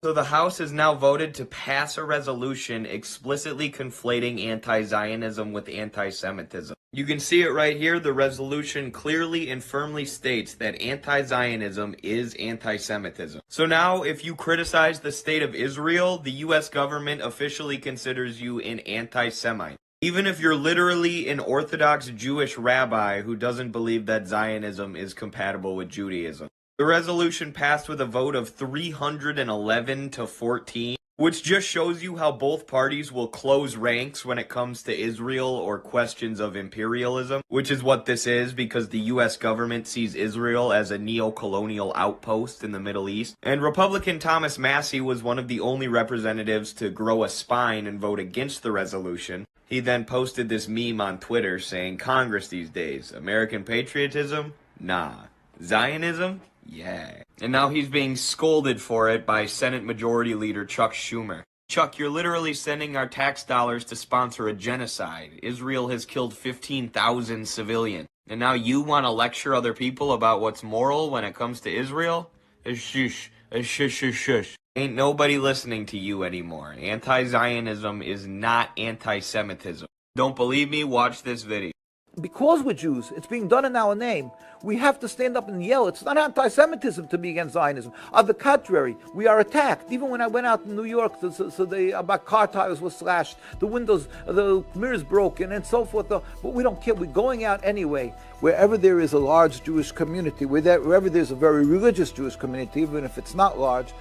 So the House has now voted to pass a resolution explicitly conflating anti-Zionism with anti-Semitism. You can see it right here. The resolution clearly and firmly states that anti-Zionism is anti-Semitism. So now, if you criticize the state of Israel, the U.S. government officially considers you an anti-Semite. Even if you're literally an Orthodox Jewish rabbi who doesn't believe that Zionism is compatible with Judaism. The resolution passed with a vote of 311 to 14, which just shows you how both parties will close ranks when it comes to Israel or questions of imperialism, which is what this is because the U.S. government sees Israel as a neo-colonial outpost in the Middle East. And Republican Thomas Massie was one of the only representatives to grow a spine and vote against the resolution. He then posted this meme on Twitter saying, "Congress these days, American patriotism? Nah. Zionism? Yeah." And now he's being scolded for it by Senate Majority Leader Chuck Schumer. Chuck, you're literally sending our tax dollars to sponsor a genocide. Israel has killed 15,000 civilians. And now you want to lecture other people about what's moral when it comes to Israel? Shush. Shush. Ain't nobody listening to you anymore. Anti-Zionism is not anti-Semitism. Don't believe me? Watch this video. Because we're Jews, it's being done in our name. We have to stand up and yell. It's not anti-Semitism to be against Zionism. On the contrary, we are attacked. Even when I went out in New York, my car tires were slashed, the windows, the mirrors broken, and so forth. But we don't care. We're going out anyway. Wherever there is a large Jewish community, wherever there's a very religious Jewish community, even if it's not large,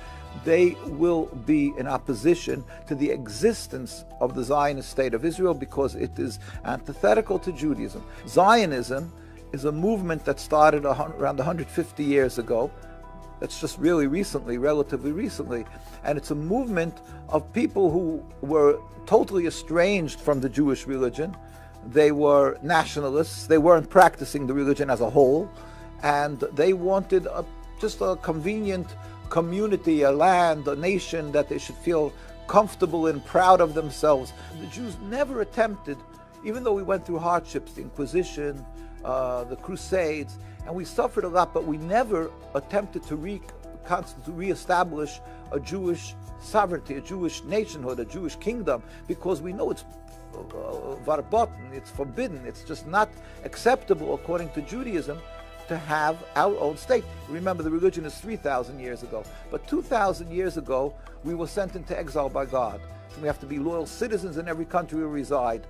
they will be in opposition to the existence of the Zionist state of Israel because it is antithetical to Judaism. Zionism is a movement that started around 150 years ago. That's just really recently, relatively recently. And it's a movement of people who were totally estranged from the Jewish religion. They were nationalists. They weren't practicing the religion as a whole. And they wanted just a convenient community, a land, a nation that they should feel comfortable and proud of themselves. The Jews never attempted, even though we went through hardships, the Inquisition, the Crusades, and we suffered a lot, but we never attempted to reestablish a Jewish sovereignty, a Jewish nationhood, a Jewish kingdom, because we know it's verboten, it's forbidden, it's just not acceptable according to Judaism to have our own state. Remember, the religion is 3,000 years ago. But 2,000 years ago, we were sent into exile by God. We have to be loyal citizens in every country we reside.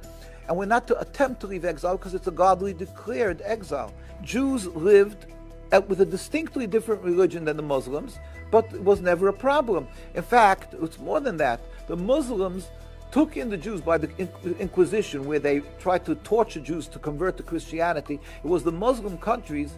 And we're not to attempt to leave exile because it's a godly declared exile. Jews lived with a distinctly different religion than the Muslims, but it was never a problem. In fact, it's more than that. The Muslims took in the Jews by the Inquisition, where they tried to torture Jews to convert to Christianity. It was the Muslim countries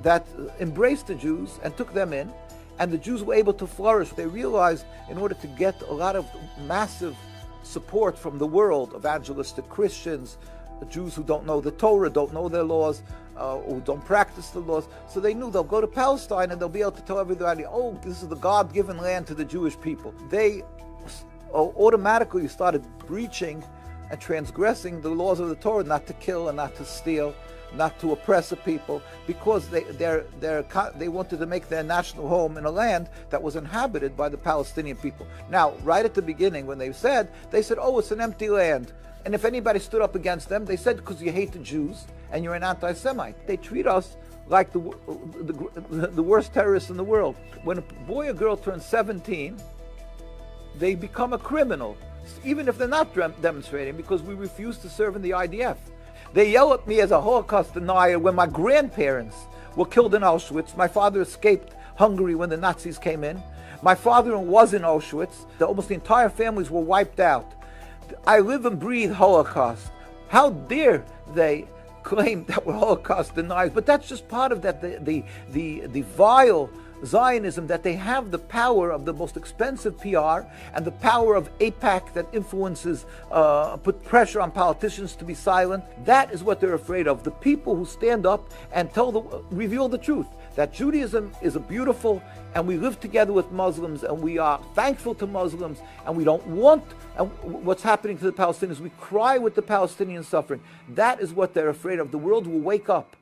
that embraced the Jews and took them in, and the Jews were able to flourish. They realized in order to get a lot of massive support from the world, evangelistic Christians, Jews who don't know the Torah, don't know their laws, who don't practice the laws, so they knew they'll go to Palestine and they'll be able to tell everybody, oh, this is the God-given land to the Jewish people. They automatically started breaching and transgressing the laws of the Torah, not to kill and not to steal, not to oppress a people, because they wanted to make their national home in a land that was inhabited by the Palestinian people. Now, right at the beginning, when they said, oh, it's an empty land. And if anybody stood up against them, they said, because you hate the Jews and you're an anti-Semite. They treat us like the worst terrorists in the world. When a boy or girl turns 17, they become a criminal, even if they're not demonstrating, because we refuse to serve in the IDF. They yell at me as a Holocaust denier when my grandparents were killed in Auschwitz. My father escaped Hungary when the Nazis came in. My father was in Auschwitz. Almost the entire families were wiped out. I live and breathe Holocaust. How dare they claim that we're Holocaust deniers? But that's just part of that, the vile Zionism, that they have the power of the most expensive PR and the power of AIPAC that influences, put pressure on politicians to be silent. That is what they're afraid of. The people who stand up and reveal the truth, that Judaism is a beautiful, and we live together with Muslims, and we are thankful to Muslims, and we don't want what's happening to the Palestinians. We cry with the Palestinian suffering. That is what they're afraid of. The world will wake up.